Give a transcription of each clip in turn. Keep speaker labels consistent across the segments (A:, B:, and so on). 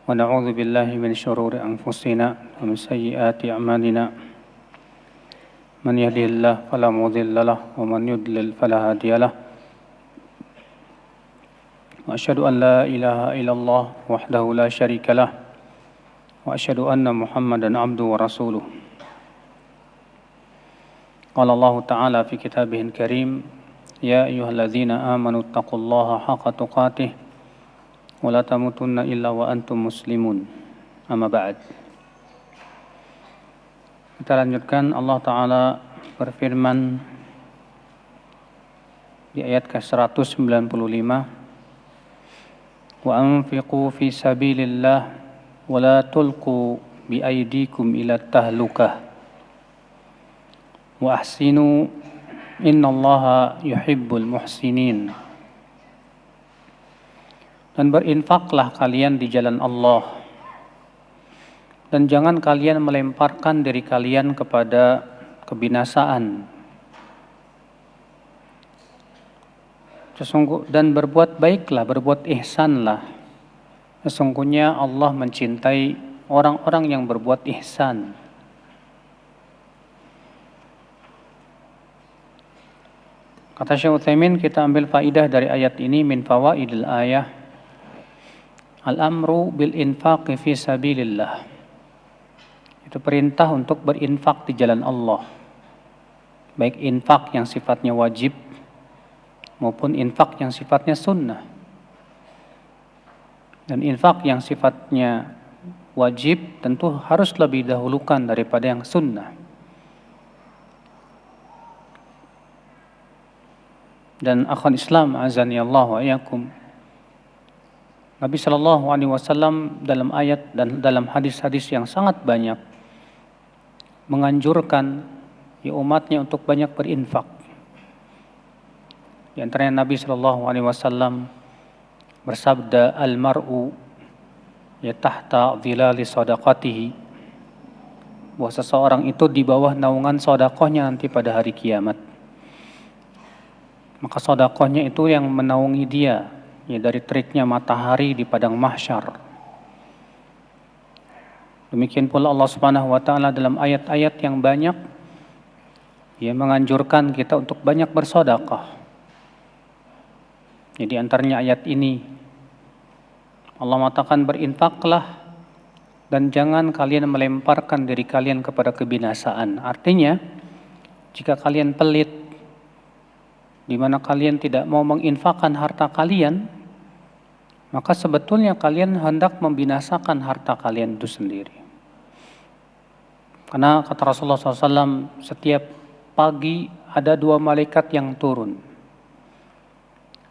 A: ونعوذ بالله من شرور أنفسنا ومن سيئات أعمالنا من يهده الله فلا مضل له ومن يضلل فلا هادي له وأشهد أن لا إله إلا الله وحده لا شريك له وأشهد أن محمدا عبده ورسوله قال الله تعالى في كتابه الكريم يا أيها الذين آمنوا اتقوا الله حق تقاته ولا تموتن إلا وأنتم مسلمون أما بعد. Kita lanjutkan. Allah Ta'ala berfirman di ayat ke-195, wa anfiqu fi sabilillah wa la tulqu bi aydikum ila tahlukah wa ahsinu innallaha yuhibbul muhsinin. Dan berinfaklah kalian di jalan Allah, dan jangan kalian melemparkan diri kalian kepada kebinasaan. Dan berbuat baiklah, berbuat ihsanlah. Sesungguhnya Allah mencintai orang-orang yang berbuat ihsan. Kata Syekh Utsaimin, kita ambil faidah dari ayat ini, min fawaidil ayah al-amru bil infaqi fi sabilillah. Itu perintah untuk berinfak di jalan Allah. Baik infak yang sifatnya wajib maupun infak yang sifatnya sunnah. Dan infak yang sifatnya wajib tentu harus lebih dahulukan daripada yang sunnah. Dan akhwan Islam azani Allah wa iyyakum, Nabi SAW dalam ayat dan dalam hadis-hadis yang sangat banyak menganjurkan umatnya untuk banyak berinfak. Di antaranya Nabi SAW bersabda, al-mar'u tahta dhilali sadaqatihi, bahwa seseorang itu di bawah naungan sedekahnya nanti pada hari kiamat. Maka sedekahnya itu yang menaungi dia, dari teriknya matahari di padang mahsyar. Demikian pula Allah Subhanahu wa taala dalam ayat-ayat yang banyak menganjurkan kita untuk banyak bersedekah. Jadi antaranya ayat ini Allah mengatakan berinfaklah dan jangan kalian melemparkan diri kalian kepada kebinasaan. Artinya jika kalian pelit, di mana kalian tidak mau menginfakkan harta kalian, maka sebetulnya kalian hendak membinasakan harta kalian itu sendiri. Karena kata Rasulullah SAW, setiap pagi ada 2 malaikat yang turun.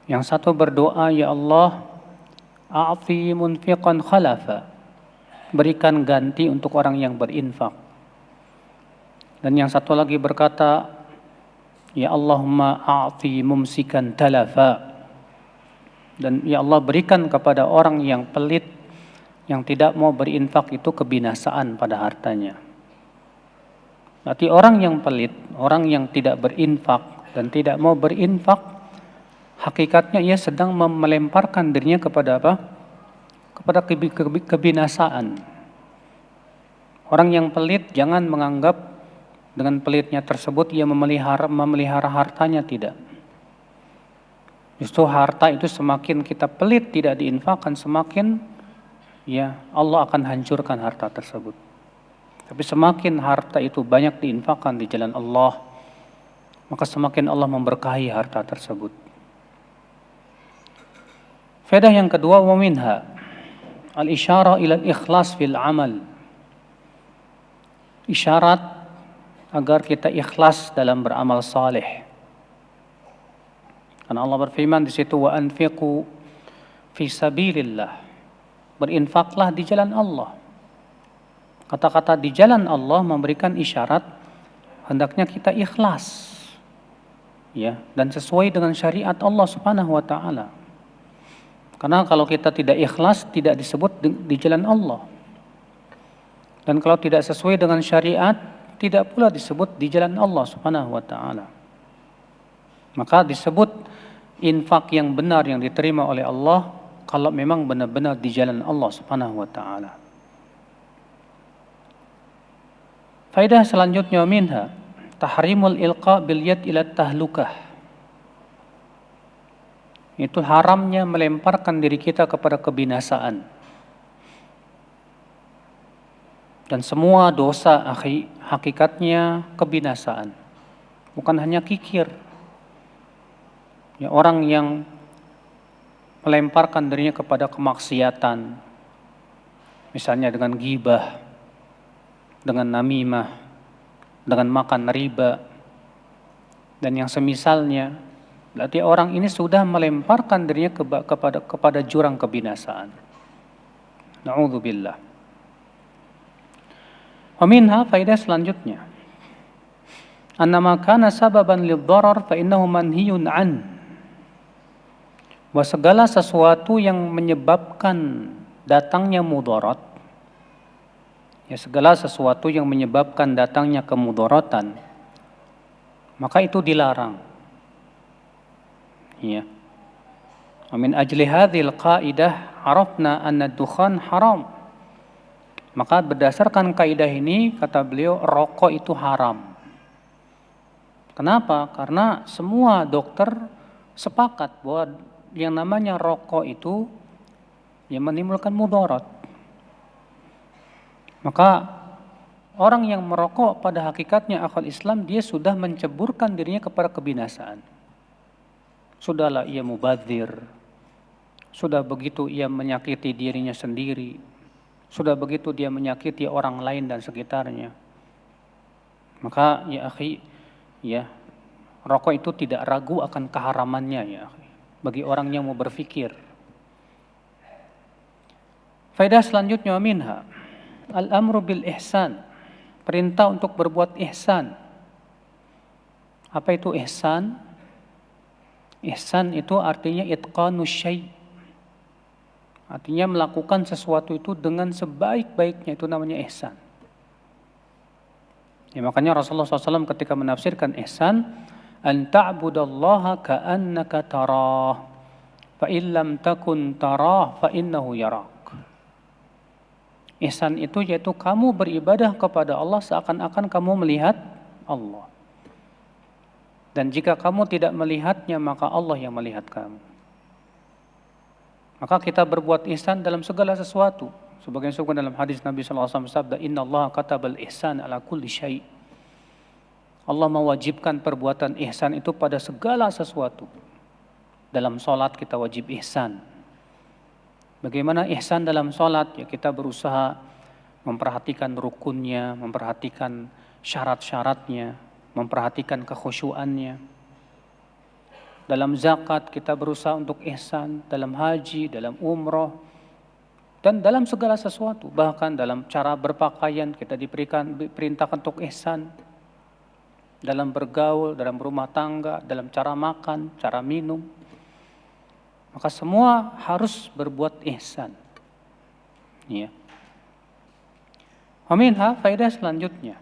A: Yang satu berdoa, ya Allah, a'ti munfiqan khalafa, berikan ganti untuk orang yang berinfak. Dan yang satu lagi berkata, ya Allahumma a'ti mumsikan talafa, dan ya Allah berikan kepada orang yang pelit, yang tidak mau berinfak itu kebinasaan pada hartanya. Berarti orang yang pelit, orang yang tidak berinfak dan tidak mau berinfak, hakikatnya ia sedang melemparkan dirinya kepada apa? Kepada kebinasaan. Orang yang pelit jangan menganggap dengan pelitnya tersebut ia memelihara hartanya, tidak. Justru harta itu semakin kita pelit tidak diinfakkan, semakin Allah akan hancurkan harta tersebut. Tapi semakin harta itu banyak diinfakkan di jalan Allah, maka semakin Allah memberkahi harta tersebut. Faedah yang kedua, wa minha al-isyarah ila al-ikhlas fil amal. Isyarat agar kita ikhlas dalam beramal saleh. Karena Allah berfirman di situ, wa anfiqu fi sabilillah, berinfaklah di jalan Allah. Kata-kata di jalan Allah memberikan isyarat hendaknya kita ikhlas, dan sesuai dengan syariat Allah Subhanahu wa taala. Karena kalau kita tidak ikhlas, tidak disebut di jalan Allah. Dan kalau tidak sesuai dengan syariat, tidak pula disebut di jalan Allah Subhanahu wa taala. Maka disebut infak yang benar yang diterima oleh Allah kalau memang benar-benar di jalan Allah Subhanahu wa taala. Faedah selanjutnya minha tahrimul ilqa bil yad ila tahlukah. Itu haramnya melemparkan diri kita kepada kebinasaan. Dan semua dosa hakikatnya kebinasaan. Bukan hanya kikir. Ya, orang yang melemparkan dirinya kepada kemaksiatan, misalnya dengan ghibah, dengan namimah, dengan makan riba, dan yang semisalnya, berarti orang ini sudah melemparkan dirinya kepada jurang kebinasaan. Na'udzubillah. Wa minha faedah selanjutnya, annama kana sababan lidharar fa innahu manhiyun an. Bahwa segala sesuatu yang menyebabkan datangnya mudarat, ya segala sesuatu yang menyebabkan datangnya kemudaratan, maka itu dilarang. Ya. Wa min ajli hadhil qaidah arafna anna dukhan haram. Maka berdasarkan kaidah ini kata beliau rokok itu haram. Kenapa? Karena semua dokter sepakat bahwa yang namanya rokok itu yang menimbulkan mudarat. Maka orang yang merokok pada hakikatnya akal Islam dia sudah menceburkan dirinya kepada kebinasaan. Sudahlah ia mubadzir. Sudah begitu ia menyakiti dirinya sendiri. Sudah begitu dia menyakiti orang lain dan sekitarnya. Maka ya akhi, ya rokok itu tidak ragu akan keharamannya ya akhi, bagi orang yang mau berfikir. Faedah selanjutnya minha al-amru bil ihsan. Perintah untuk berbuat ihsan. Apa itu ihsan? Ihsan itu artinya itqanus syai'. Artinya melakukan sesuatu itu dengan sebaik-baiknya, itu namanya ihsan. Ya, makanya Rasulullah SAW ketika menafsirkan ihsan, an ta'budallaha ka'annaka tarah, fa illam takun tarah fa innahu yarak. Ihsan itu yaitu kamu beribadah kepada Allah seakan-akan kamu melihat Allah. Dan jika kamu tidak melihatnya, maka Allah yang melihat kamu. Maka kita berbuat ihsan dalam segala sesuatu. Sebagian disebutkan dalam hadis Nabi SAW sabda, Inna Allah katabal ihsan ala kulli syai'. Allah mewajibkan perbuatan ihsan itu pada segala sesuatu. Dalam sholat kita wajib ihsan. Bagaimana ihsan dalam sholat? Ya kita berusaha memperhatikan rukunnya, memperhatikan syarat-syaratnya, memperhatikan kekhusyuannya. Dalam zakat kita berusaha untuk ihsan, dalam haji, dalam umroh, dan dalam segala sesuatu. Bahkan dalam cara berpakaian kita diperintahkan untuk ihsan. Dalam bergaul, dalam rumah tangga, dalam cara makan, cara minum. Maka semua harus berbuat ihsan. Ya. Wa minha faedah selanjutnya.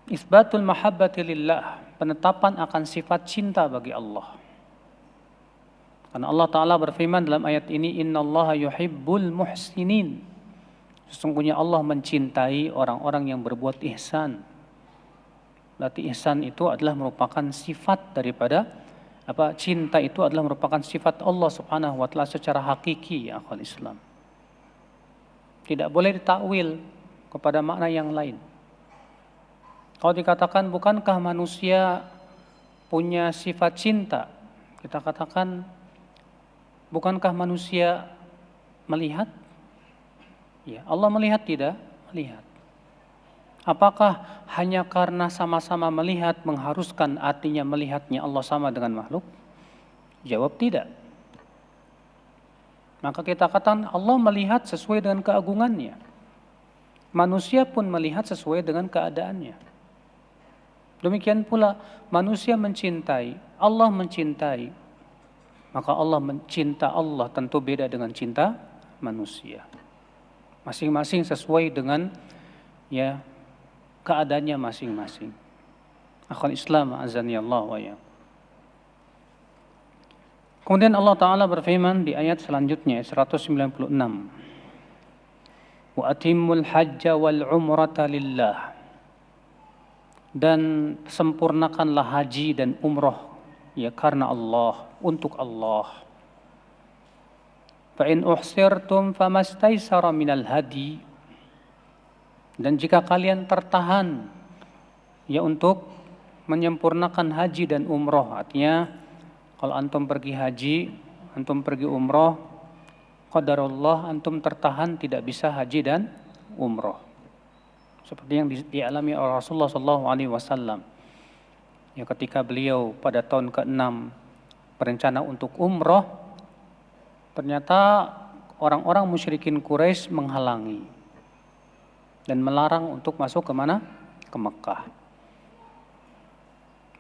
A: Isbatul mahabbati lillah, penetapan akan sifat cinta bagi Allah. Karena Allah Ta'ala berfirman dalam ayat ini, Innallaha yuhibbul muhsinin. Sesungguhnya Allah mencintai orang-orang yang berbuat ihsan. Berarti ihsan itu adalah merupakan sifat daripada cinta itu adalah merupakan sifat Allah Subhanahu wa taala secara hakiki ya akhwal Islam. Tidak boleh ditakwil kepada makna yang lain. Kalau dikatakan bukankah manusia punya sifat cinta? Kita katakan bukankah manusia melihat? Ya, Allah melihat tidak? Melihat. Apakah hanya karena sama-sama melihat mengharuskan artinya melihatnya Allah sama dengan makhluk? Jawab tidak. Maka kita katakan Allah melihat sesuai dengan keagungannya. Manusia pun melihat sesuai dengan keadaannya. Demikian pula manusia mencintai, Allah mencintai. Maka Allah mencinta Allah tentu beda dengan cinta manusia. Masing-masing sesuai dengan ya keadaannya masing-masing. Akhwal Islam azani Allah wa ya. Kemudian Allah Ta'ala berfirman di ayat selanjutnya, 196. Wa atimmul hajja wal umrata lillah. Dan sempurnakanlah haji dan umroh ya karena Allah, untuk Allah. Fa in uhsirtum famastaisara minal hadi. Dan jika kalian tertahan ya untuk menyempurnakan haji dan umroh, artinya kalau antum pergi haji, antum pergi umroh, qadarullah antum tertahan tidak bisa haji dan umroh. Seperti yang dialami oleh Rasulullah SAW. Ya, ketika beliau pada tahun ke-6 berencana untuk umroh, ternyata orang-orang musyrikin Quraisy menghalangi dan melarang untuk masuk ke mana? Ke Mekah.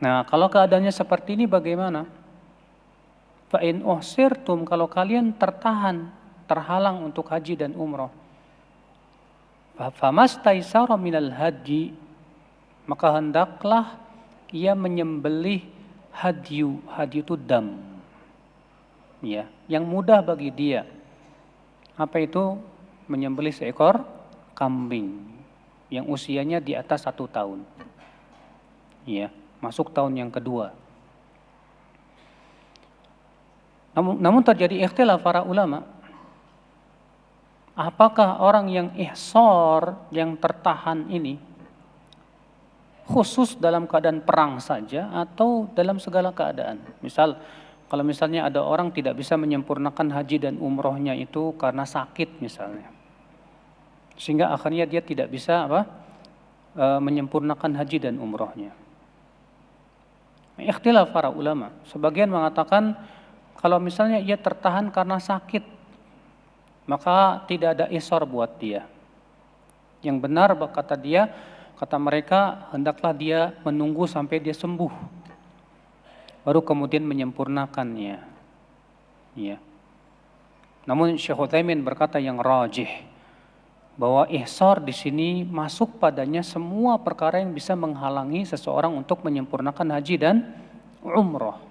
A: Nah, kalau keadaannya seperti ini bagaimana? Fa in uhsirtum, kalau kalian tertahan, terhalang untuk haji dan umroh, famastaisara minal haji, maka hendaklah ia menyembelih hadyu. Hadyu itu dam. Ya, yang mudah bagi dia. Apa itu? Menyembelih seekor kambing yang usianya di atas 1 tahun. Ya, masuk tahun yang kedua. Namun terjadi ikhtilaf para ulama. Apakah orang yang ihsar, yang tertahan ini khusus dalam keadaan perang saja atau dalam segala keadaan? Misal, kalau misalnya ada orang tidak bisa menyempurnakan haji dan umrohnya itu karena sakit misalnya, sehingga akhirnya dia tidak bisa menyempurnakan haji dan umrohnya. Ikhtilaf para ulama. Sebagian mengatakan kalau misalnya ia tertahan karena sakit, maka tidak ada isar buat dia. Yang benar kata mereka, hendaklah dia menunggu sampai dia sembuh, baru kemudian menyempurnakannya. Ya. Namun Syekh Utsaimin berkata yang rajih, bahwa ihsar di sini masuk padanya semua perkara yang bisa menghalangi seseorang untuk menyempurnakan haji dan umroh.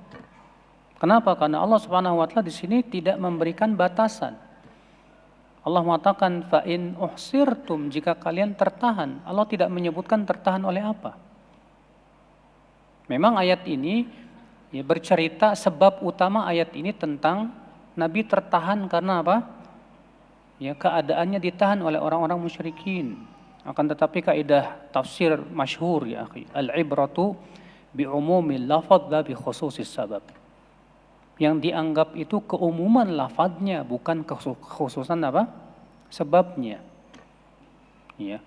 A: Kenapa? Karena Allah Subhanahu wa taala di sini tidak memberikan batasan. Allah mengatakan fa in uhsirtum, jika kalian tertahan. Allah tidak menyebutkan tertahan oleh apa. Memang ayat ini ya bercerita, sebab utama ayat ini tentang Nabi tertahan karena apa? Ya, keadaannya ditahan oleh orang-orang musyrikin. Akan tetapi kaidah tafsir masyhur ya akhi, al-ibratu bi umumil lafadz la bi khususis sabab. Yang dianggap itu keumuman lafadznya, bukan kekhususan apa? Sebabnya. Ya.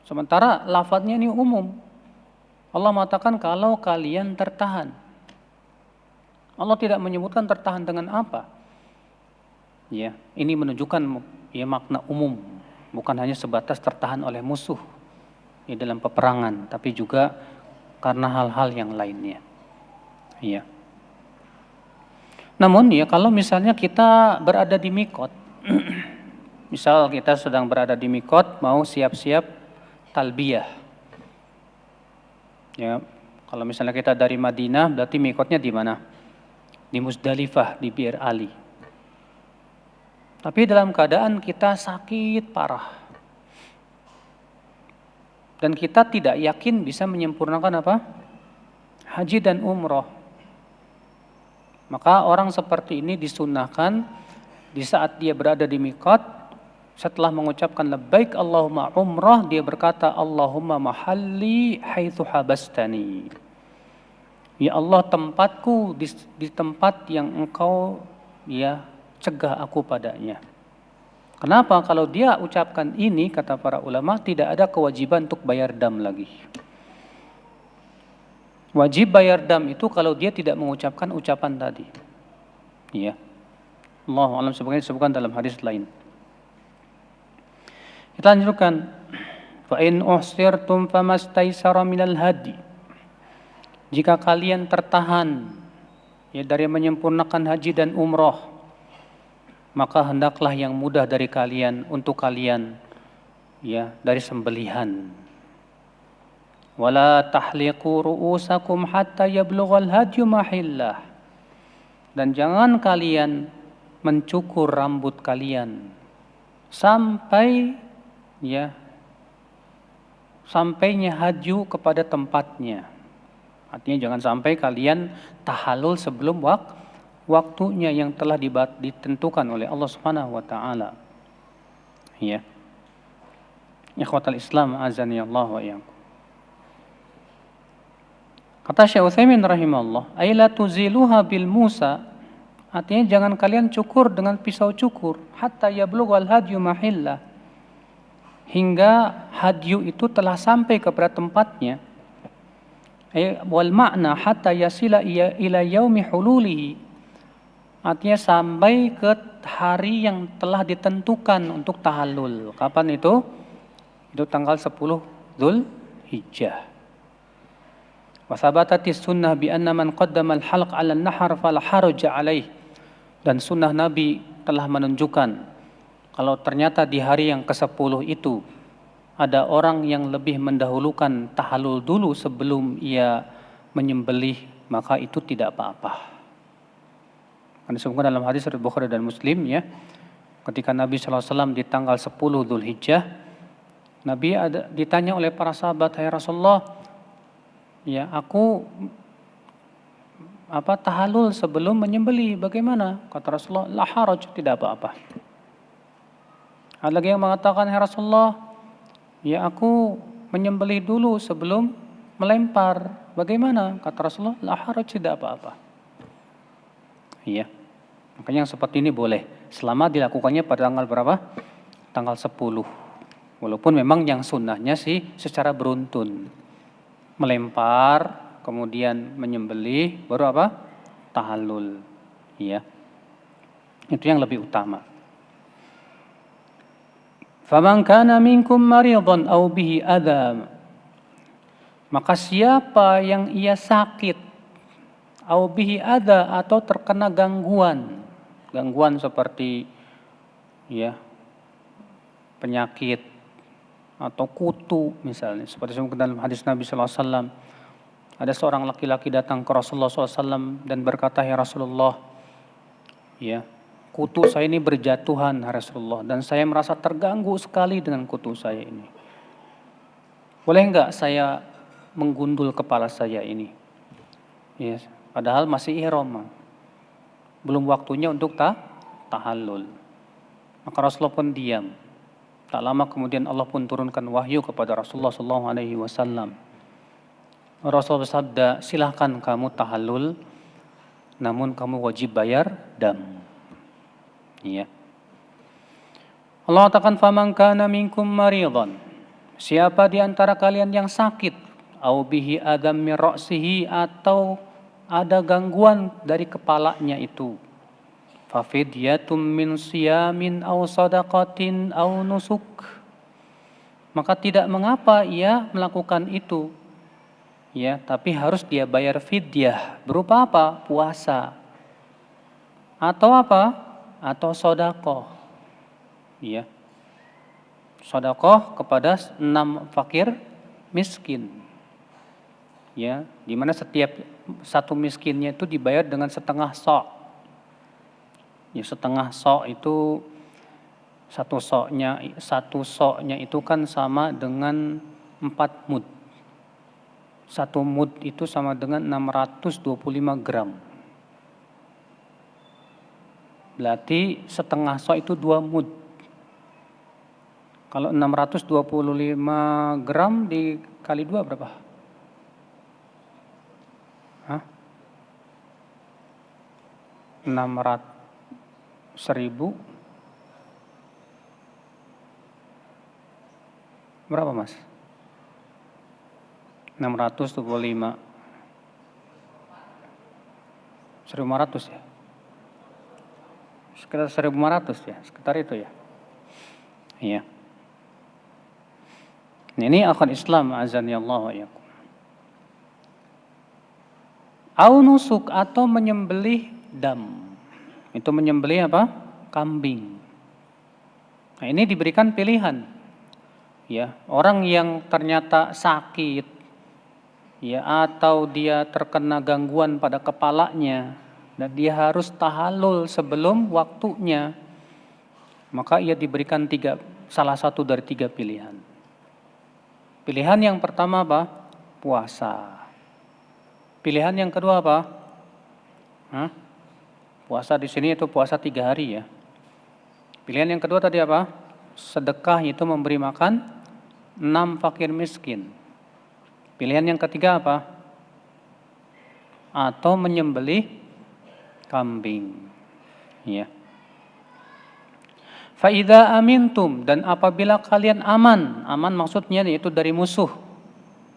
A: Sementara lafadznya ini umum. Allah mengatakan kalau kalian tertahan. Allah tidak menyebutkan tertahan dengan apa. Ya, ini menunjukkan ya makna umum, bukan hanya sebatas tertahan oleh musuh ya dalam peperangan, tapi juga karena hal-hal yang lainnya. Ya. Namun ya kalau misalnya kita berada di mikot, misal kita sedang berada di mikot mau siap-siap talbiyah. Ya, kalau misalnya kita dari Madinah berarti mikotnya di mana? Di Muzdalifah, di Bir Ali. Tapi dalam keadaan kita sakit parah. Dan kita tidak yakin bisa menyempurnakan apa? Haji dan umroh. Maka orang seperti ini disunahkan di saat dia berada di miqat, setelah mengucapkan labbaik Allahumma umrah, dia berkata Allahumma mahalli haitsu habastani. Ya Allah, tempatku di tempat yang engkau ya cegah aku padanya. Kenapa? Kalau dia ucapkan ini, kata para ulama, tidak ada kewajiban untuk bayar dam lagi. Wajib bayar dam itu kalau dia tidak mengucapkan ucapan tadi. Ya. Allahu a'lam, sebagaimana disebutkan dalam hadis lain. Kita lanjutkan. Fa in uhsirtum famastaisara minal hadi. Jika kalian tertahan ya dari menyempurnakan haji dan umroh, maka hendaklah yang mudah dari kalian untuk kalian ya dari sembelihan. Wala tahliqu ru'usakum hatta yablughal hadyu mahillah. dan jangan kalian mencukur rambut kalian sampai sampainya haju kepada tempatnya. Artinya jangan sampai kalian tahallul sebelum waktunya yang telah ditentukan oleh Allah Subhanahu wa taala. Ya. Ikhwatal Islam azani Allah wa iyyakum. Kata Syekh Utsaimin rahimahullah, "Ai la tuziluha bil Musa." Artinya jangan kalian cukur dengan pisau cukur hatta yablughal hadyu mahillah. Hingga hadyu itu telah sampai kepada tempatnya. Wal makna hatta yasila ila yaumi hululihi. Artinya sampai ke hari yang telah ditentukan untuk tahallul. Kapan itu? Itu tanggal 10 Dzulhijjah. Wa sabatatis sunnah bi anna man qaddama al-halq 'ala an-nahar fala haraja 'alaih. Dan sunnah Nabi telah menunjukkan kalau ternyata di hari yang ke-10 itu ada orang yang lebih mendahulukan tahallul dulu sebelum ia menyembelih, maka itu tidak apa-apa. Karena disebutkan dalam hadis riwayat Bukhari dan Muslim ya, ketika Nabi SAW di tanggal 10 Dzulhijjah, Nabi ditanya oleh para sahabat, "Hai Rasulullah, ya aku tahallul sebelum menyembelih, bagaimana?" Kata Rasulullah, "La haraj, tidak apa-apa." Ada lagi yang mengatakan, "Hai Rasulullah, ya aku menyembelih dulu sebelum melempar, bagaimana?" Kata Rasulullah, "La haraj, tidak apa-apa." Iya. Makanya yang seperti ini boleh selama dilakukannya pada tanggal berapa? Tanggal 10. Walaupun memang yang sunnahnya sih secara beruntun. Melempar, kemudian menyembelih, baru apa? Tahallul. Iya. Itu yang lebih utama. Faman kana minkum maridhan aw bihi adza. Maka siapa yang ia sakit au bihi adza atau terkena gangguan seperti penyakit atau kutu misalnya, seperti dalam hadis Nabi sallallahu alaihi wasallam, ada seorang laki-laki datang ke Rasulullah sallallahu alaihi wasallam dan berkata, "Ya Rasulullah, kutu saya ini berjatuhan ya Rasulullah, dan saya merasa terganggu sekali dengan kutu saya ini. Boleh enggak saya menggundul kepala saya ini?" Padahal masih ihram, belum waktunya untuk tahallul. Maka Rasulullah pun diam. Tak lama kemudian Allah pun turunkan wahyu kepada Rasulullah SAW. Rasulullah bersabda, "Silahkan kamu tahallul, namun kamu wajib bayar dam." Iya. Allah katakan, "Faman kana minkum maridhan." Siapa di antara kalian yang sakit, au bihi adam min ra'sihi, atau ada gangguan dari kepalanya itu, fafidyatum min siyamin aw sadaqatin aw nusuk. Maka tidak mengapa ia melakukan itu, tapi harus dia bayar fidyah berupa apa? Puasa atau apa? Atau sedekah. Sedekah kepada 6 fakir miskin. Di mana setiap satu miskinnya itu dibayar dengan setengah sok. Setengah sok itu satu soknya itu kan sama dengan 4 mud. 1 mud itu sama dengan 625 gram. Berarti setengah sok itu 2 mud. Kalau 625 gram dikali 2 berapa? 1.000 berapa mas? 625 1.500 ya? Sekitar 1.500 ya, sekitar itu ya. Iya. Ini akan Islam azani Allah wa iyyakum. Au nusuk, atau menyembelih dam. Itu menyembelih apa? Kambing. Nah, ini diberikan pilihan. Orang yang ternyata sakit atau dia terkena gangguan pada kepalanya, dan dia harus tahallul sebelum waktunya, maka ia diberikan salah satu dari 3 pilihan. Pilihan yang pertama apa? Puasa. Pilihan yang kedua apa? Puasa di sini itu puasa 3 hari ya. Pilihan yang kedua tadi apa? Sedekah, itu memberi makan 6 fakir miskin. Pilihan yang ketiga apa? Atau menyembelih kambing. Ya. Fa idza amintum, dan apabila kalian aman maksudnya yaitu dari musuh.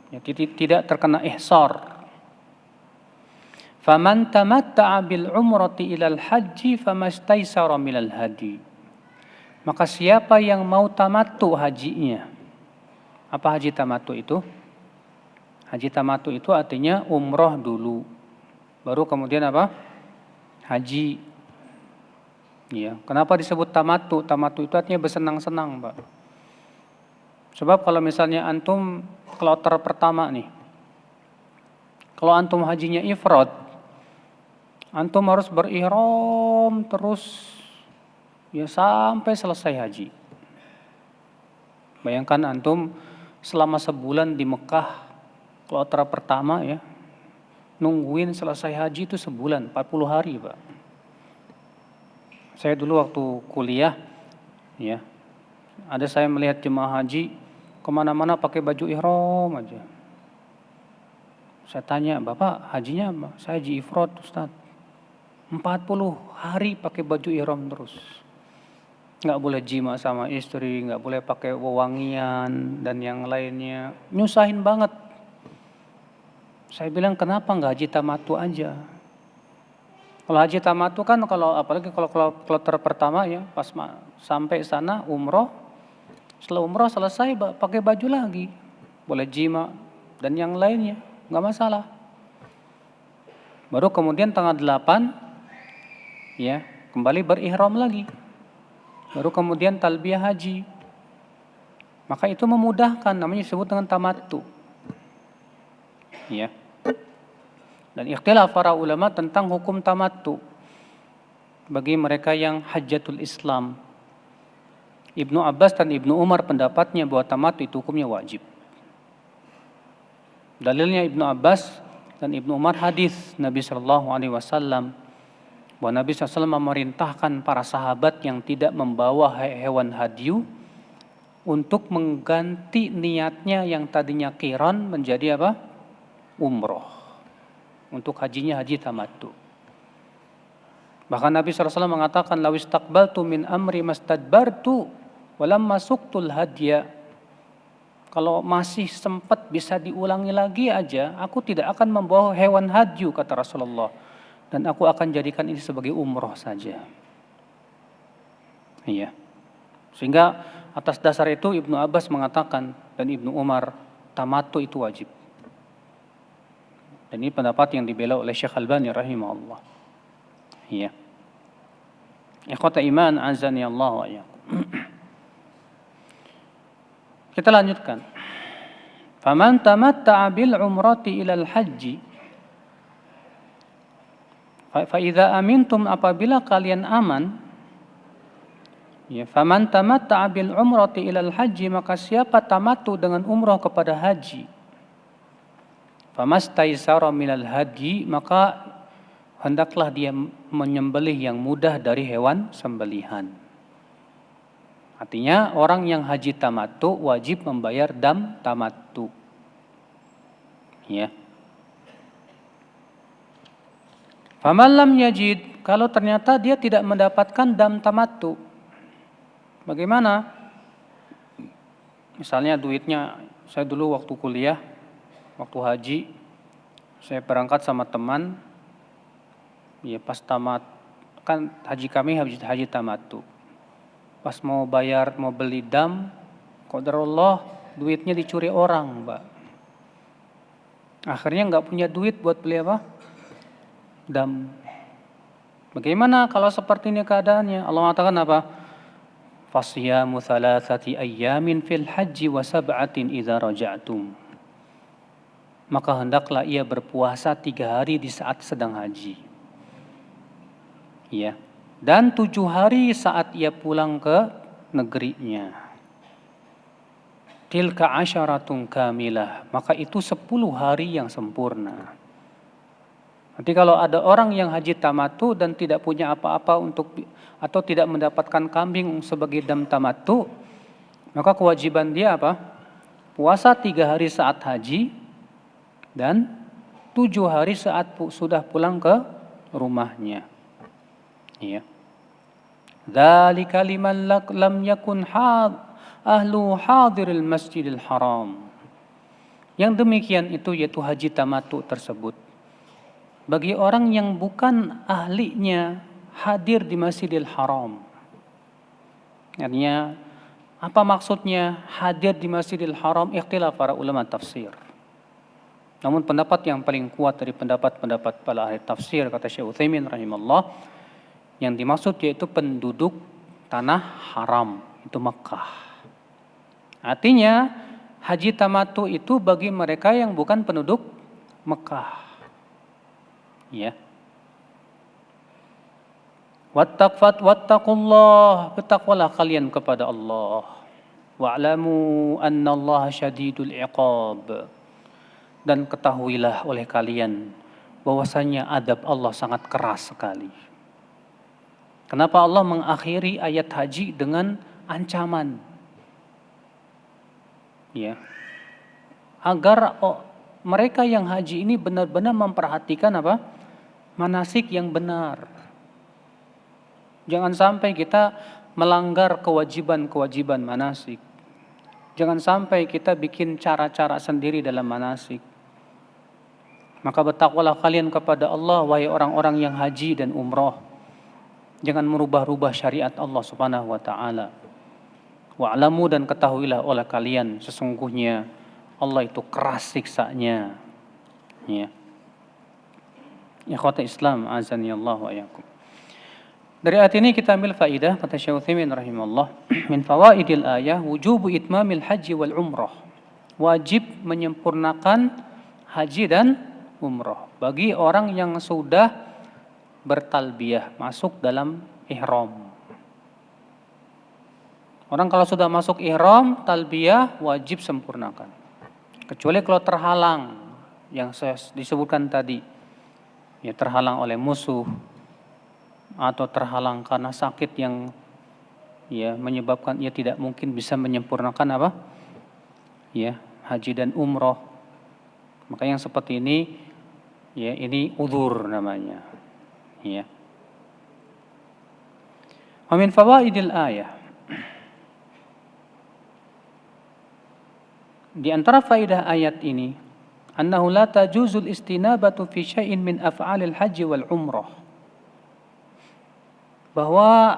A: Ya, tidak terkena ihsar. Faman tamatta'a bil umrati ilal haji famastaisara minal hadi. Maka siapa yang mau tamattu hajinya. Apa haji tamattu itu? Haji tamattu itu artinya umroh dulu, baru kemudian apa? Haji. Ya, kenapa disebut tamattu? Tamattu itu artinya bersenang-senang, Pak. Sebab kalau misalnya antum kloter pertama nih, kalau antum hajinya ifrad, antum harus berihram terus ya sampai selesai haji. Bayangkan antum selama sebulan di Mekah, kloter pertama ya, nungguin selesai haji itu sebulan, 40 hari Pak. Saya dulu waktu kuliah ya, ada saya melihat jemaah haji kemana-mana pakai baju ihram aja. Saya tanya, Bapak hajinya apa? Saya haji ifrad Ustaz. 40 hari pakai baju ihram terus. Nggak boleh jima sama istri, nggak boleh pakai wewangian dan yang lainnya. Nyusahin banget. Saya bilang kenapa nggak haji tamattu aja? Kalau haji tamattu kan apalagi kalau kloter pertama ya, pas sampai sana umroh, setelah umroh selesai pakai baju lagi, boleh jima dan yang lainnya, nggak masalah. Baru kemudian tanggal 8 ya kembali berihram lagi, baru kemudian talbiyah haji. Maka itu memudahkan, namanya disebut dengan tamattu. Ya. Dan ikhtilaf para ulama tentang hukum tamattu bagi mereka yang hajjatul Islam. Ibnu Abbas dan Ibnu Umar pendapatnya bahwa tamattu itu hukumnya wajib. Dalilnya Ibnu Abbas dan Ibnu Umar hadis Nabi SAW bahwa Nabi SAW memerintahkan para sahabat yang tidak membawa hewan hadyu untuk mengganti niatnya yang tadinya qiran menjadi apa? Umroh. Untuk hajinya haji tamattu. Bahkan Nabi SAW mengatakan, lawis taqbaltu min amri mastadbartu walamma suqtul hadya. Kalau masih sempat bisa diulangi lagi aja, aku tidak akan membawa hewan hadyu, kata Rasulullah. Dan aku akan jadikan ini sebagai umroh saja. Iya. Sehingga atas dasar itu Ibnu Abbas mengatakan dan Ibnu Umar, tamattu itu wajib. Dan ini pendapat yang dibela oleh Syekh Albani rahimahullah. Iya. Ikhwata iman azani Allah wa iyyakum. Kita lanjutkan. Faman tamatta'a bil umrati ilal haji. Fa idza amintum, apabila kalian aman, ya, faman tamatta'a bil umrati ilal haji, maka siapa tamattu dengan umrah kepada haji. Famastaisara minal hadi, maka hendaklah dia menyembelih yang mudah dari hewan sembelihan. Artinya orang yang haji tamattu wajib membayar dam tamattu. Ya. Faman lam yajid, kalau ternyata dia tidak mendapatkan dam tamattu, bagaimana? Misalnya duitnya, saya dulu waktu kuliah, waktu haji, saya berangkat sama teman, ya pas tamat, kan haji kami haji tamattu. Pas mau bayar, mau beli dam, qadarullah duitnya dicuri orang, Mbak. Akhirnya nggak punya duit buat beli apa? Dam. Bagaimana kalau seperti ini keadaannya? Allah mengatakan apa? Fasyamu thalathati ayyamin fil haji wa sab'atin idza raja'tum. Maka hendaklah ia berpuasa 3 hari di saat sedang haji. Ya. Dan 7 hari saat ia pulang ke negerinya. Tilka asyaratun kamilah, maka itu 10 hari yang sempurna. Nanti kalau ada orang yang haji tamattu dan tidak punya apa-apa atau tidak mendapatkan kambing sebagai dam tamattu, maka kewajiban dia apa? Puasa 3 hari saat haji dan 7 hari saat sudah pulang ke rumahnya. Ya. Dzalika liman lam yakun ahlu hadiril masjidil haram. Yang demikian itu yaitu haji tamattu tersebut. Bagi orang yang bukan ahlinya hadir di Masjidil Haram. Artinya, apa maksudnya hadir di Masjidil Haram? Ikhtilaf para ulama tafsir. Namun pendapat yang paling kuat dari pendapat-pendapat para ahli tafsir, kata Syekh Utsaimin rahimahullah, yang dimaksud yaitu penduduk tanah haram, itu Makkah. Artinya, haji tamattu itu bagi mereka yang bukan penduduk Mekah. Ya. Wattaqullah, bertakwalah kalian kepada Allah. Wa'lamu annallaha syadidul iqab. Dan ketahuilah oleh kalian bahwasanya adab Allah sangat keras sekali. Kenapa Allah mengakhiri ayat haji dengan ancaman? Ya. Agar mereka yang haji ini benar-benar memperhatikan apa? Manasik yang benar. Jangan sampai kita melanggar kewajiban-kewajiban manasik. Jangan sampai kita bikin cara-cara sendiri dalam manasik. Maka bertakwalah kalian kepada Allah, wahai orang-orang yang haji dan umroh. Jangan merubah-rubah syariat Allah subhanahu wa ta'ala. Wa'lamu, dan ketahuilah oleh kalian, sesungguhnya Allah itu keras siksanya. Ya. Ikhwata Islam, azani Allah wa iyyakum. Dari ayat ini kita ambil faidah, kata Syekh Utsaimin rahimahullah, min fawaidil ayah wujubu itmamil haji wal umrah. Wajib menyempurnakan haji dan umrah bagi orang yang sudah bertalbiyah, masuk dalam ihram. Orang kalau sudah masuk ihram, talbiyah wajib sempurnakan. Kecuali kalau terhalang yang saya disebutkan tadi. Ya, terhalang oleh musuh atau terhalang karena sakit yang ya menyebabkan ia tidak mungkin bisa menyempurnakan apa? Ya, haji dan umroh. Maka yang seperti ini ya ini udzur namanya. Ya. Wa min fawaidil ayah. Di antara faidah ayat ini, annahu la tajuzul istinabatu fi syai'in min af'alil haji wal umrah. Bahwa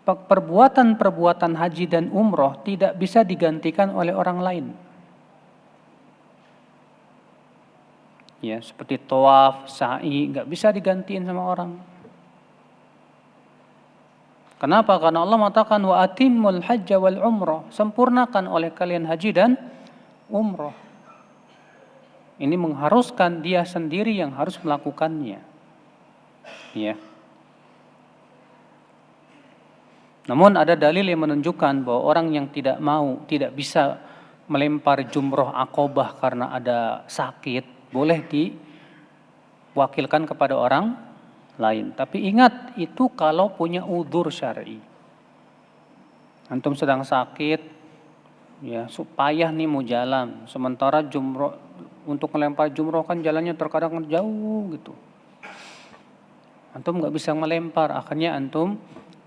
A: perbuatan-perbuatan haji dan umrah tidak bisa digantikan oleh orang lain. Ya, seperti tawaf, sa'i, nggak bisa digantiin sama orang. Kenapa? Karena Allah mengatakan wa atimmul hajja wal umrah, sempurnakan oleh kalian haji dan umrah. Ini mengharuskan dia sendiri yang harus melakukannya. Ya. Namun ada dalil yang menunjukkan bahwa orang yang tidak bisa melempar jumroh Aqobah karena ada sakit, boleh diwakilkan kepada orang lain. Tapi ingat, itu kalau punya udzur syar'i. Antum sedang sakit, ya supaya nih mau jalan, sementara jumroh untuk melempar jumroh kan jalannya terkadang jauh gitu. Antum nggak bisa melempar, akhirnya antum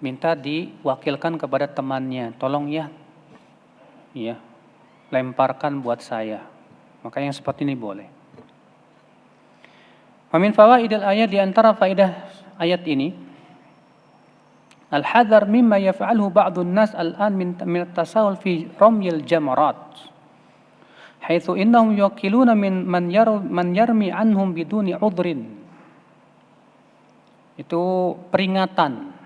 A: minta diwakilkan kepada temannya, tolong ya, lemparkan buat saya. Maka yang seperti ini boleh. Min fawaidil ayat, di antara faidah ayat ini, al-hadar mimma yaf'aluhu ba'dun nas al-an min at-tasahul fi ramyil jamarat. Haitsu innahum yuqiluna man yarmi anhum biduni udhrin. Itu peringatan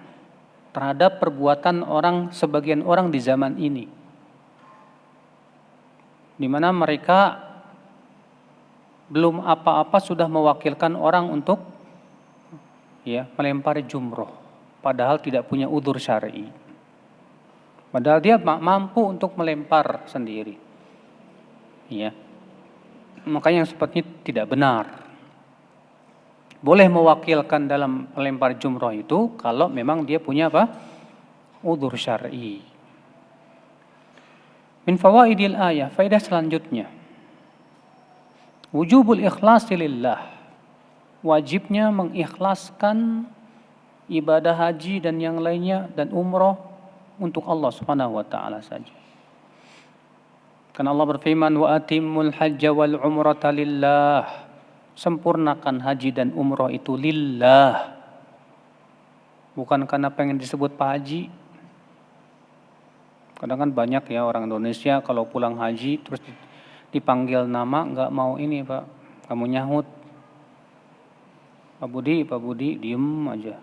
A: terhadap perbuatan sebagian orang di zaman ini, di mana mereka belum apa-apa sudah mewakilkan orang untuk ya melempari jumroh padahal tidak punya udzur syar'i. Padahal dia mampu untuk melempar sendiri. Ya. Makanya yang seperti ini tidak benar. Boleh mewakilkan dalam melempar jumroh itu kalau memang dia punya apa? Udzur syar'i. Min fawaidil ayah, faedah selanjutnya. Wujubul ikhlasi lillah. Wajibnya mengikhlaskan ibadah haji dan yang lainnya dan umroh untuk Allah Subhanahu wa taala saja. Karena Allah berfirman, wa atimmul hajja wal umrata lillah. Sempurnakan haji dan umroh itu lillah. Bukan karena pengen disebut Pak Haji. Kadang kan banyak ya orang Indonesia kalau pulang haji terus dipanggil nama nggak mau ini Pak, kamu nyahut. Pak Budi, diem aja.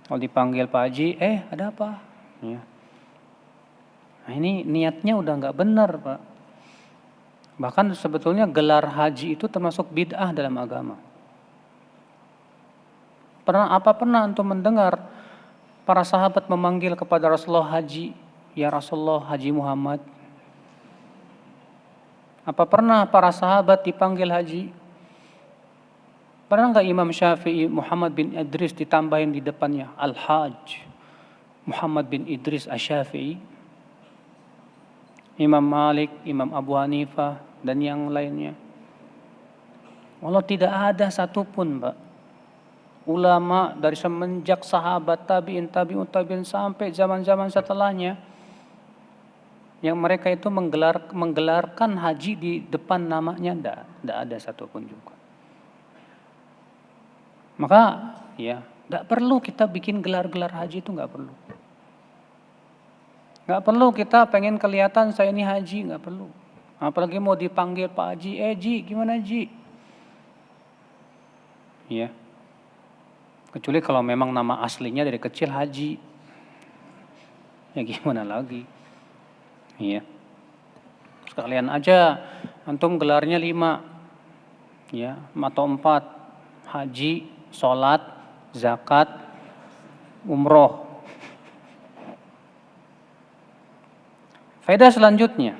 A: Kalau dipanggil Pak Haji, ada apa? Ya. Nah ini niatnya udah nggak benar Pak. Bahkan sebetulnya gelar haji itu termasuk bid'ah dalam agama. Apa pernah antum mendengar para sahabat memanggil kepada Rasulullah haji, ya Rasulullah Haji Muhammad? Apa pernah para sahabat dipanggil haji? Pernah nggak Imam Syafi'i Muhammad bin Idris ditambahin di depannya Al-Hajj Muhammad bin Idris Asy-Syafi'i? Imam Malik, Imam Abu Hanifah dan yang lainnya. Allah tidak ada satupun, Pak. Ulama dari semenjak sahabat tabi'in sampai zaman-zaman setelahnya yang mereka itu menggelarkan haji di depan namanya tidak ada satupun juga. Maka ya tidak perlu kita bikin gelar-gelar haji itu nggak perlu. Nggak perlu kita pengen kelihatan saya ini haji, nggak perlu. Apalagi mau dipanggil Pak Haji, Ji, gimana Ji? Ya. Kecuali kalau memang nama aslinya dari kecil Haji. Ya gimana lagi? Iya. Sekalian aja antum gelarnya 5. Ya, atau 4. Haji, sholat, zakat, umroh. Faedah selanjutnya.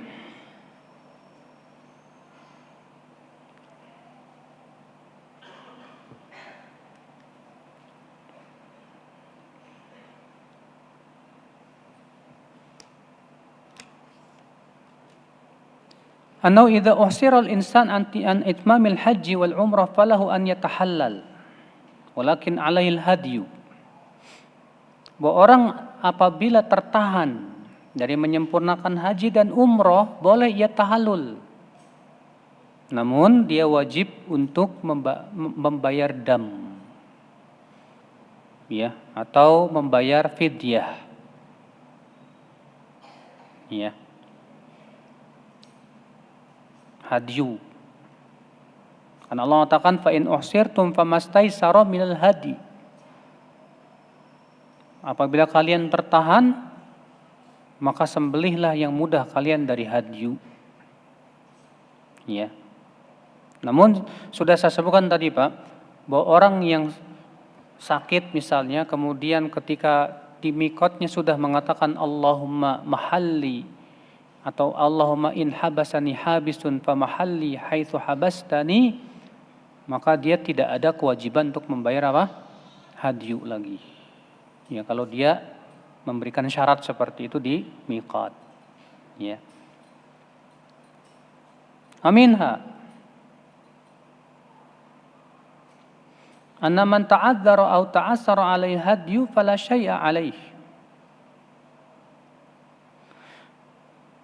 A: Annahu idza uhsira al-insan an itmamil haji wal umrah falahu an yatahallal walakin alaihi al-hadyu. Bahwa orang apabila tertahan dari menyempurnakan haji dan umrah boleh ia tahallul. Namun dia wajib untuk membayar dam. Ya, atau membayar fidyah. Ya. Hadyu. Karena Allah mengatakan fa in uhsirtum famastaysara minal hadi. Apabila kalian tertahan maka sembelihlah yang mudah kalian dari hadyu. Ya. Namun sudah saya sebutkan tadi Pak, bahwa orang yang sakit misalnya kemudian ketika di mikotnya sudah mengatakan Allahumma mahalli atau Allahumma in habasani habisun fa mahalli haitsu habastani, maka dia tidak ada kewajiban untuk membayar apa? Hadyu lagi. Ya, kalau dia memberikan syarat seperti itu di miqat. Ya. Aminha. Anna man ta'adzara aw ta'assara 'alaihi hadyu fala syai'a 'alaihi.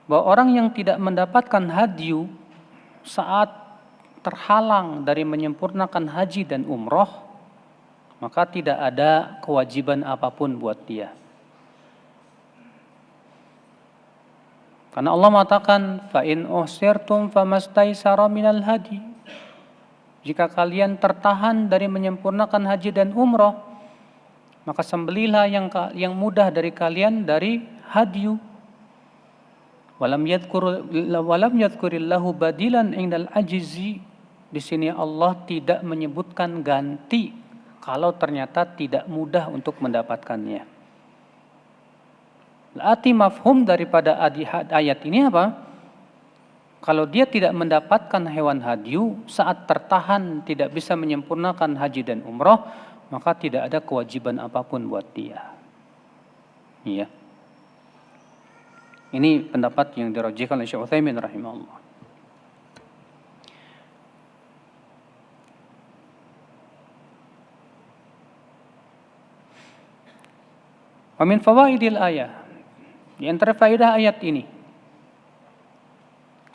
A: Bahwa orang yang tidak mendapatkan hadyu saat terhalang dari menyempurnakan haji dan umroh, maka tidak ada kewajiban apapun buat dia. Karena Allah mengatakan, fa in uhsirtum famastaysara minal hadi. Jika kalian tertahan dari menyempurnakan haji dan umroh, maka sembelihlah yang mudah dari kalian dari hadyu. Walam yadhkurillahu badilan indal ajizi. Di sini Allah tidak menyebutkan ganti kalau ternyata tidak mudah untuk mendapatkannya. Berarti mafhum daripada ayat ini apa? Kalau dia tidak mendapatkan hewan hadyu saat tertahan tidak bisa menyempurnakan haji dan umroh, maka tidak ada kewajiban apapun buat dia. Iya. Ini pendapat yang dirajihkan oleh Syekh Utsaimin rahimahullah. Wa min fawaidil ayah, di antara faedah ayat ini,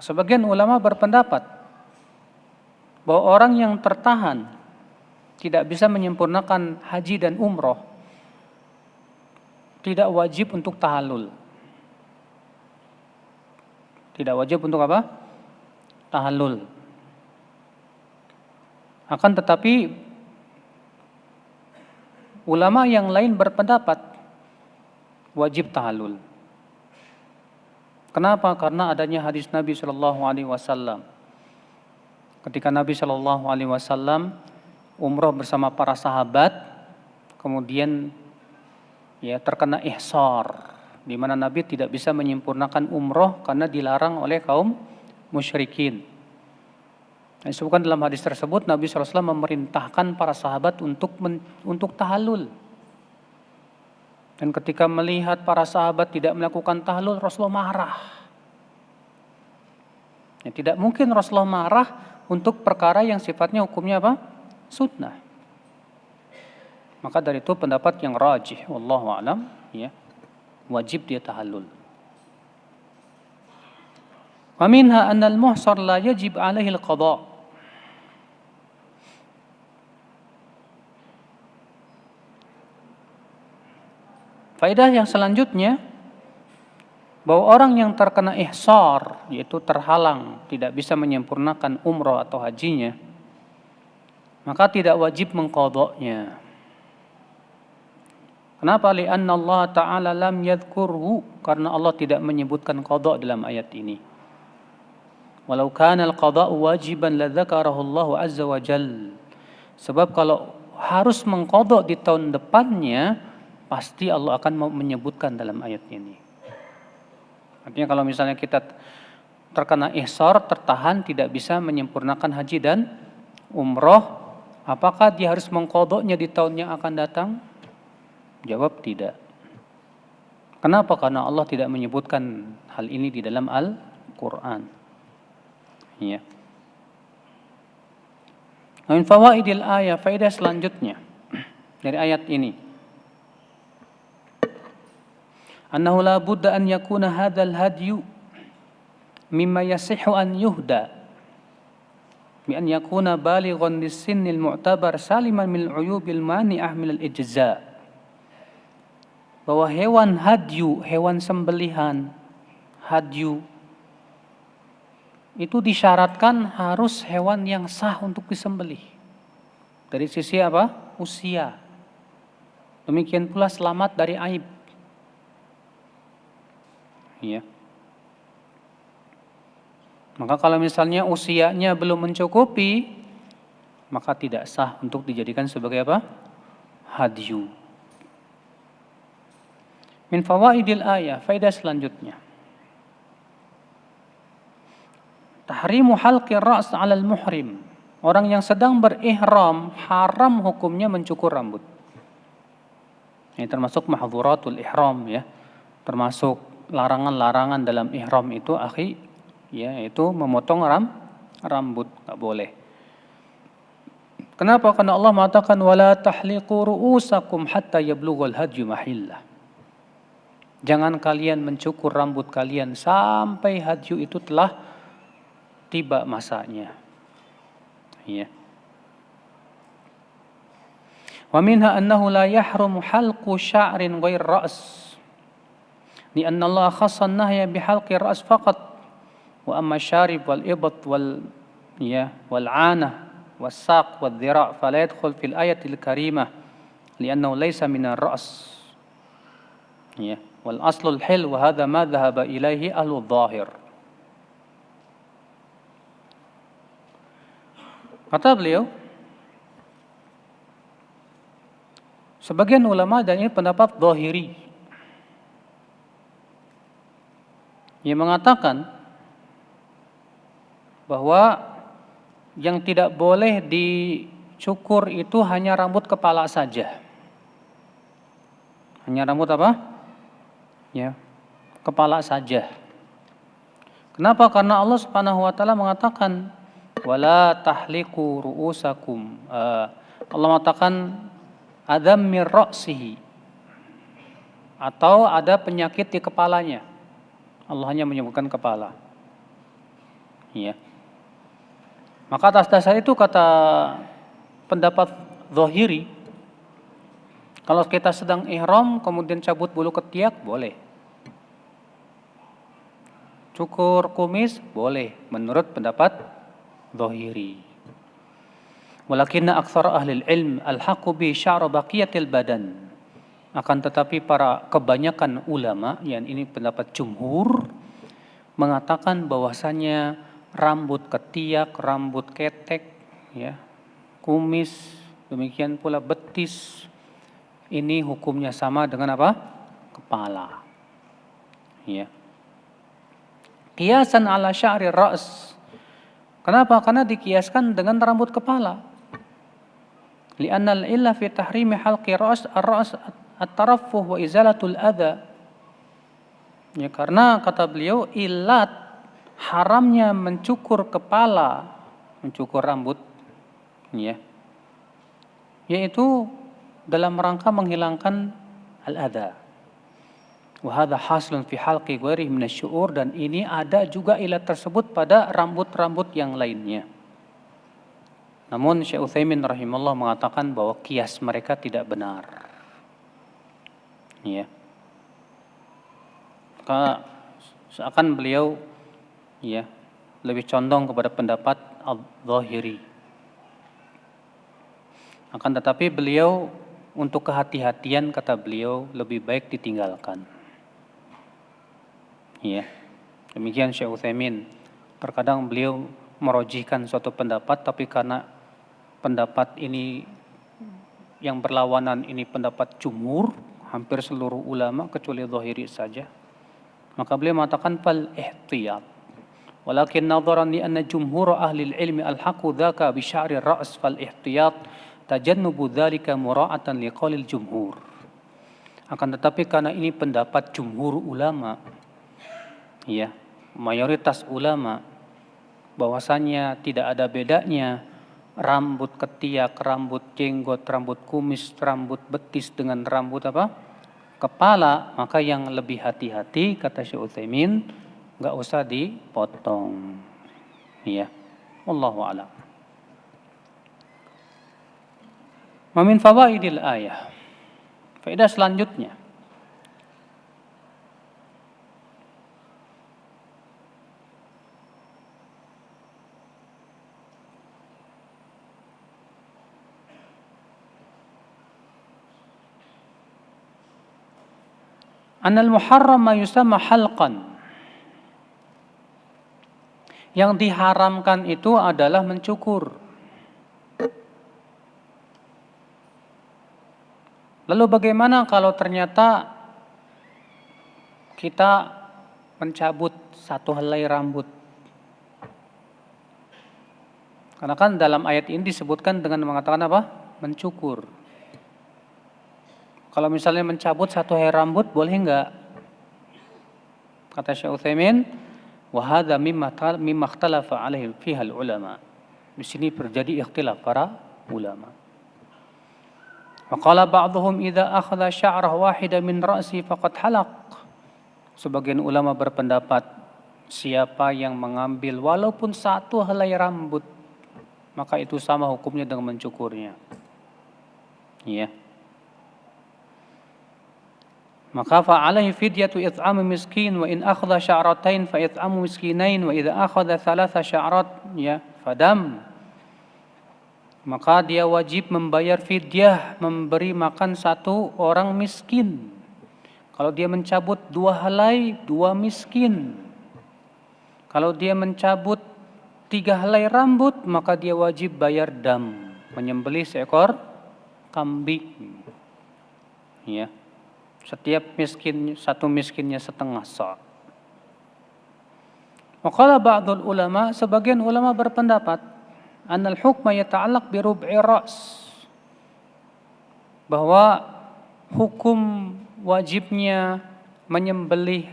A: sebagian ulama berpendapat bahwa orang yang tertahan tidak bisa menyempurnakan haji dan umroh tidak wajib untuk tahallul. Tidak wajib untuk apa? Tahallul. Akan tetapi ulama yang lain berpendapat wajib tahallul. Kenapa? Karena adanya hadis Nabi Shallallahu Alaihi Wasallam. Ketika Nabi Shallallahu Alaihi Wasallam umroh bersama para sahabat, kemudian terkena ihsar, di mana Nabi tidak bisa menyempurnakan umroh karena dilarang oleh kaum musyrikin. Disebutkan dalam hadis tersebut Nabi SAW memerintahkan para sahabat untuk tahallul. Dan ketika melihat para sahabat tidak melakukan tahallul, Rasulullah marah. Tidak mungkin Rasulullah marah untuk perkara yang sifatnya hukumnya apa? Sunnah. Maka dari itu pendapat yang rajih, wallahu a'lam, wajib dia tahallul. Wa minha anna al-muhsar la yajib alaihi al-qada'. Faedah yang selanjutnya, bahwa orang yang terkena ihsar, yaitu terhalang, tidak bisa menyempurnakan umroh atau hajinya, maka tidak wajib mengqadanya. Kenapa? Li'anna Allah Ta'ala lam yadhkurhu, karena Allah tidak menyebutkan qada dalam ayat ini. Walau kana al-qada'u wajiban ladzakarahu Allah azza wa jal. Sebab kalau harus mengqada di tahun depannya, pasti Allah akan menyebutkan dalam ayat ini. Artinya kalau misalnya kita terkena ihsar, tertahan, tidak bisa menyempurnakan haji dan umroh, apakah dia harus mengqadanya di tahun yang akan datang? Jawab tidak. Kenapa? Karena Allah tidak menyebutkan hal ini di dalam Al-Quran. Ya. Min fawaidil ayat, faedah selanjutnya dari ayat ini, annahu la budda an yakuna hadzal hadyu mimma yasihhu an yuhda bi an yakuna balighan lis-sinnil mu'tabar saliman min al-uyubil mani'ah min al-ijza'. Bahwa hewan hadyu, hewan sembelihan hadyu itu disyaratkan harus hewan yang sah untuk disembelih. Dari sisi apa? Usia. Demikian pula selamat dari aib. Ya. Maka kalau misalnya usianya belum mencukupi, maka tidak sah untuk dijadikan sebagai apa? Hadyu. Min fawaidil ayah, faedah selanjutnya, tahrimu halqi ra's 'alal muhrim. Orang yang sedang berihram, haram hukumnya mencukur rambut. Ini termasuk mahdhuratul ihram, ya. Termasuk larangan-larangan dalam ihram itu, akhi, ya, yaitu memotong rambut, enggak boleh. Kenapa? Karena Allah mengatakan wala tahliqu ru'usakum hatta yablughal hadyu mahillah. Jangan kalian mencukur rambut kalian sampai hadyu itu telah tiba masanya. Ya. Wa minha annahu la yahrumu halqu sya'rin ghair ra's. Lianna Allah khassa an-nahya bihalqi ra's faqat. Wa amma syarib wal ibat wal 'anah was saq wal dhira' fala yadkhul fil ayatil karimah li'annahu laysa min ar-ra's. Ya. Wal aslul hil wa hadha ma dhahaba ilaihi ahlu dhahir. Kata beliau, Sebagian ulama, dan ini pendapat Dhahiri, yang mengatakan bahwa yang tidak boleh dicukur itu hanya rambut kepala saja. Hanya rambut apa? Ya, kepala saja. Kenapa? Karena Allah Subhanahu wa taala mengatakan wala tahliqu ru'usakum. Allah mengatakan adam mir ra'sihi, atau ada penyakit di kepalanya. Allah hanya menyebutkan kepala. Ya. Maka atas dasar itu kata pendapat Dhahiri, kalau kita sedang ihram kemudian cabut bulu ketiak boleh. Cukur kumis boleh menurut pendapat Dhahiri. Walakinna aktsara ahli ilm al-haqqu bi sya'ra baqiyatil badan. Akan tetapi para kebanyakan ulama, yang ini pendapat jumhur, mengatakan bahwasanya rambut ketiak, rambut ketek, ya, kumis, demikian pula betis, ini hukumnya sama dengan apa? Kepala. Ya. Qiyasan ala sya'ri ra's. Kenapa? Karena dikiaskan dengan rambut kepala. Li'anna al-illa fi tahrimi halqi ra's ar-ra's at-taraffuh wa izalatul adha. Ya, karena kata beliau ilat haramnya mencukur kepala, mencukur rambut, ya, yaitu dalam rangka menghilangkan al-adha. Wa hadha haslun fi halqi ghairihi min asy-syu'ur, dan ini ada juga ilat tersebut pada rambut-rambut yang lainnya. Namun Syekh Utsaimin rahimahullah mengatakan bahwa kias mereka tidak benar. Ya. Maka seakan beliau, ya, lebih condong kepada pendapat Al-Dhahiri. Akan tetapi beliau untuk kehati-hatian, kata beliau, lebih baik ditinggalkan. Ya. Demikian Syekh Utsaimin. Terkadang beliau merojihkan suatu pendapat, tapi karena pendapat ini yang berlawanan ini pendapat jumhur, hampir seluruh ulama kecuali Dhahiri saja, maka beliau mengatakan fal ihtiyat. Walakin nadharan li anna jumhur ahli al-ilmi al-haqqu dzaka bi sya'ri ar-ra's fal ihtiyat tajannubu dzalika mura'atan liqaulil jumhur. Akan tetapi karena ini pendapat jumhur ulama, ya, mayoritas ulama, bahwasanya tidak ada bedanya rambut ketiak, rambut jenggot, rambut kumis, rambut betis dengan rambut apa? Kepala, maka yang lebih hati-hati, kata Syekh Utsaimin, enggak usah dipotong. Ya. Wallahu a'lam. Wa min fawaidil ayah. Faedah selanjutnya, Anal muharram ma yusamma halqan. Yang diharamkan itu adalah mencukur. Lalu bagaimana kalau ternyata kita mencabut satu helai rambut? Karena kan dalam ayat ini disebutkan dengan mengatakan apa? Mencukur. Kalau misalnya mencabut satu helai rambut, boleh enggak? Kata Syekh Utsaimin, wa hadza mimma ikhtalafa alaihi fiha ulama. Di sini terjadi ikhtilaf para ulama. Wa qala ba'dhum idza akhadha sya'rah wahidan min ra'si faqad halaq. Sebagian ulama berpendapat siapa yang mengambil walaupun satu helai rambut, maka itu sama hukumnya dengan mencukurnya. Ya. Maka fa'alaihi fidyatu it'amu miskin wa in akhadha sya'ratain fa it'amu miskinain wa idza akhadha thalatha sya'rat ya fadam. Maka dia wajib membayar fidyah, memberi makan satu orang miskin. Kalau dia mencabut dua helai, dua miskin. Kalau dia mencabut 3 helai rambut, maka dia wajib bayar dam, menyembelih seekor kambing. Ya. Setiap miskin, satu miskinnya setengah sa'. Wa qala ba'dul ulama, sebagian ulama berpendapat annal hukma yata'allaq bi rub'i ra's, bahwa hukum wajibnya menyembelih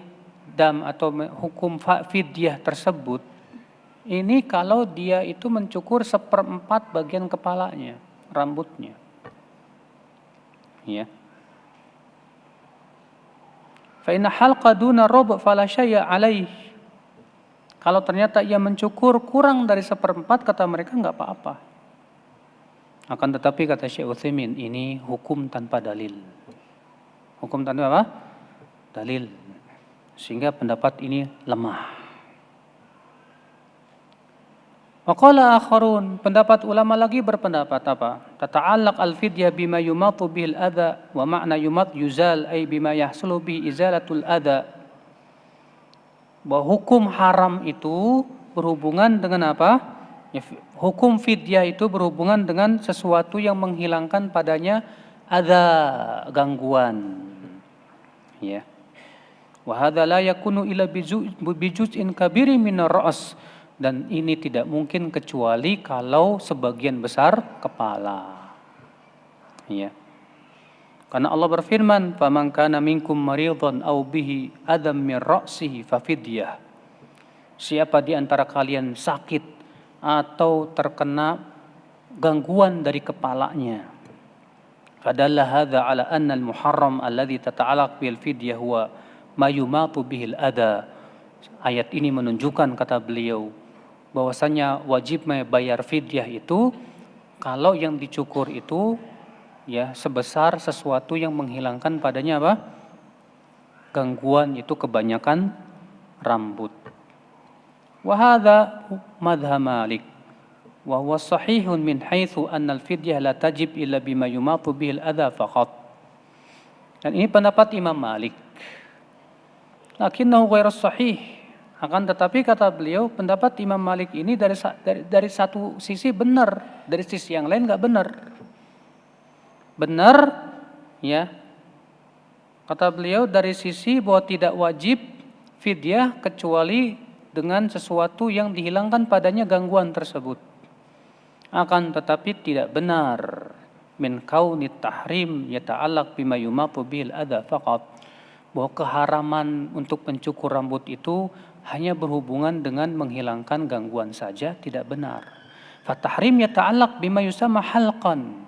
A: dam atau hukum fidyah tersebut ini kalau dia itu mencukur 1/4 bagian kepalanya, rambutnya. Ya. Fa inna halqa duna rub' fala syai'a alaih. Kalau ternyata ia mencukur kurang dari 1/4, kata mereka enggak apa-apa. Akan tetapi kata Syekh Utsaimin, ini hukum tanpa dalil. Hukum tanpa apa? Dalil. Sehingga pendapat ini lemah. Wa qala akharun, pendapat ulama lagi berpendapat apa? Tata'allaq al-fidyah bima yumatu bihil adha, wa ma'na yumat yuzal ay bima yahsulu bihi izalatul adha. Bahwa hukum haram itu berhubungan dengan apa? Ya, hukum fidyah itu berhubungan dengan sesuatu yang menghilangkan padanya adha, gangguan. Ya. Wa hadza la yakunu illa bijuz'in kabirin minar ra's. Dan ini tidak mungkin kecuali kalau sebagian besar kepala. Ya. Karena Allah berfirman, "Faman kana minkum maridhan aw bihi adam min ra'sihi fa fidyah." Siapa di antara kalian sakit atau terkena gangguan dari kepalanya. Fadalla hadza ala anna al-muharram alladhi tata'allaq bil fidyah huwa ma yumatu bihil adha. Ayat ini menunjukkan, kata beliau, bahwasanya wajib membayar fidyah itu kalau yang dicukur itu ya sebesar sesuatu yang menghilangkan padanya apa? Gangguan, itu kebanyakan rambut. Wa hadza madhhab Malik wa huwa sahihun min haitsu anna al-fidyah la tajib illa bima yumatu bihi al-adha faqat. Dan ini pendapat Imam Malik. Lakinnahu ghairu sahih. Akan tetapi kata beliau, pendapat Imam Malik ini dari satu sisi benar, dari sisi yang lain enggak benar. Benar, ya. Kata beliau dari sisi bahwa tidak wajib fidyah kecuali dengan sesuatu yang dihilangkan padanya gangguan tersebut. Akan tetapi tidak benar min kaunit tahrim yata'allaq bima yumatu bil adha faqat, bahwa keharaman untuk mencukur rambut itu hanya berhubungan dengan menghilangkan gangguan saja, tidak benar. Fatahrim yata'allaq bima yusamma halqan.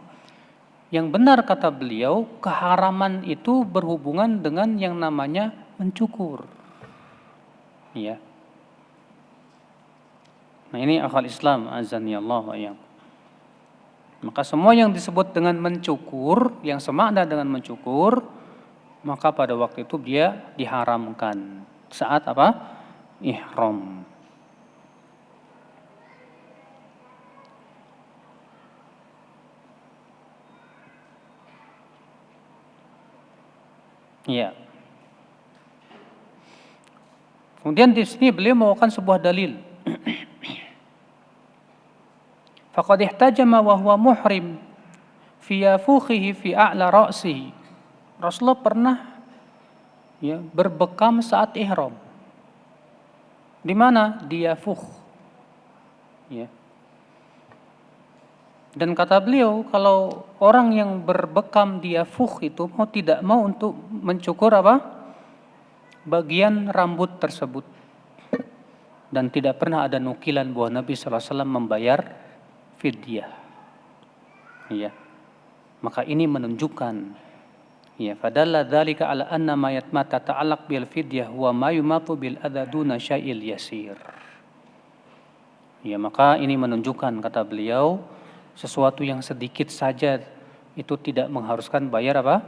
A: Yang benar kata beliau, keharaman itu berhubungan dengan yang namanya mencukur. Ya. Nah, ini akal Islam, azani Allah wa iyyakum. Maka semua yang disebut dengan mencukur, yang semakna dengan mencukur, maka pada waktu itu dia diharamkan. Saat apa? Ihram. Ya. Kemudian di sini beliau membawakan sebuah dalil. Faqad ihtajama wa huwa muhrim fi yafukhihi fi a'la ra'sihi. Rasulullah pernah ya berbekam saat ihram. Di mana? Di yafukh. Ya. Dan kata beliau, kalau orang yang berbekam di yafukh itu tidak mau untuk mencukur apa? Bagian rambut tersebut. Dan tidak pernah ada nukilan bahwa Nabi sallallahu alaihi wasallam membayar fidyah. Ya. Maka ini menunjukkan ya, fadalla dzalika ala anna ma yatmata ta'allaq bil fidyah wa ma yumatu bil adha duna syai'il yasir. Ya, maka ini menunjukkan, kata beliau, sesuatu yang sedikit saja itu tidak mengharuskan bayar apa?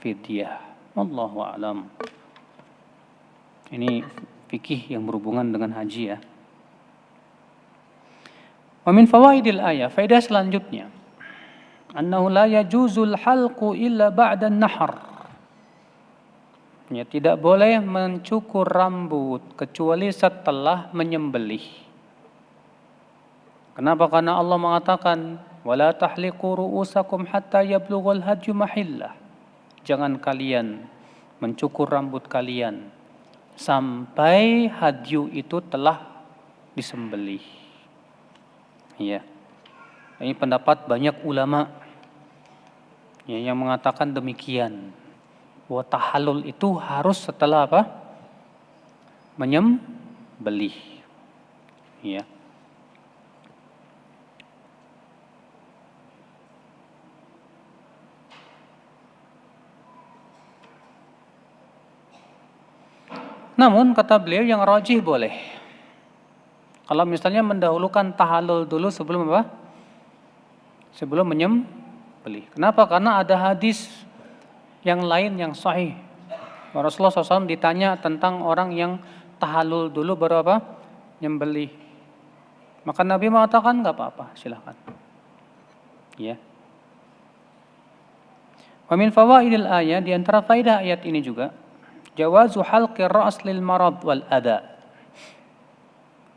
A: Fidyah. Wallahu a'lam. Ini fikih yang berhubungan dengan haji ya. Wa min fawaidil ayah, faedah selanjutnya, annahu la yajuzul halqu illa ba'da an-nahr. Ya, tidak boleh mencukur rambut kecuali setelah menyembelih. Kenapa? Karena Allah mengatakan, "Wala tahliqu ru'usakum hatta yablughal hajyu mahillah." jangan kalian mencukur rambut kalian sampai hadyu itu telah disembelih. Ya. Ini pendapat banyak ulama ya, yang mengatakan demikian. Bahwa tahallul itu harus setelah apa? Menyembelih. Ya. Namun kata beliau yang rajih boleh. Kalau misalnya mendahulukan tahallul dulu sebelum apa? Sebelum menyembelih. Kenapa? Karena ada hadis yang lain yang sahih. Rasulullah SAW ditanya tentang orang yang tahallul dulu baru apa? Nyembelih. Maka Nabi mengatakan nggak apa-apa, silakan. Ya. Wa min fawaidil ayat, di antara faedah ayat ini juga jawazu halqi ra's lil marad wal adha.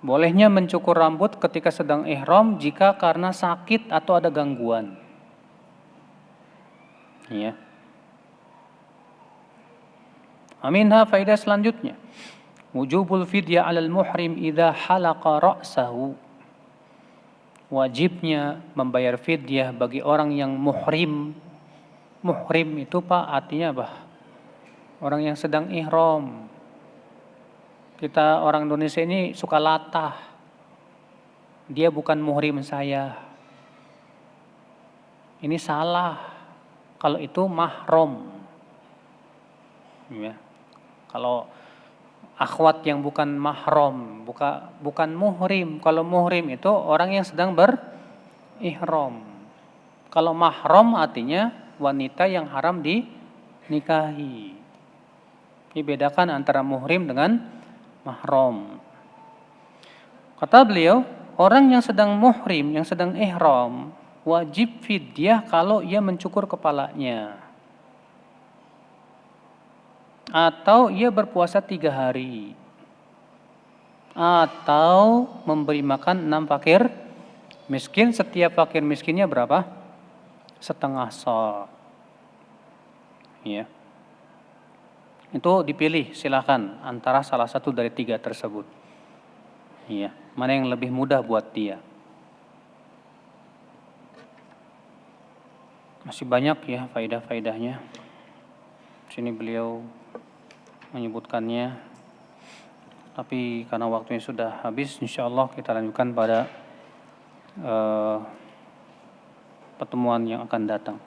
A: Bolehnya mencukur rambut ketika sedang ihram jika karena sakit atau ada gangguan. Ya. Aminha faedah selanjutnya. Wujubul fidyah 'alal muhrim idza halaqa ra'sahu. Wajibnya membayar fidyah bagi orang yang muhrim. Muhrim itu Pak artinya apa? Orang yang sedang ihram. Kita orang Indonesia ini suka latah. Dia bukan muhrim saya. Ini salah. Kalau itu mahram. Ya. Kalau akhwat yang bukan mahram, bukan muhrim. Kalau muhrim itu orang yang sedang berihram. Kalau mahram artinya wanita yang haram dinikahi. Dibedakan antara muhrim dengan mahram. Kata beliau, orang yang sedang muhrim, yang sedang ihram, wajib fidyah kalau ia mencukur kepalanya. Atau ia berpuasa 3 hari. Atau memberi makan 6 fakir miskin. Setiap fakir miskinnya berapa? Setengah sa'. Ya. Itu dipilih, silakan antara salah satu dari 3 tersebut. Iya, mana yang lebih mudah buat dia. Masih banyak ya faedah-faedahnya. Sini beliau menyebutkannya. Tapi karena waktunya sudah habis, insyaallah kita lanjutkan pada pertemuan yang akan datang.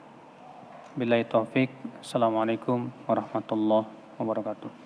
A: Billahi taufik. Assalamualaikum warahmatullahi wabarakatuh.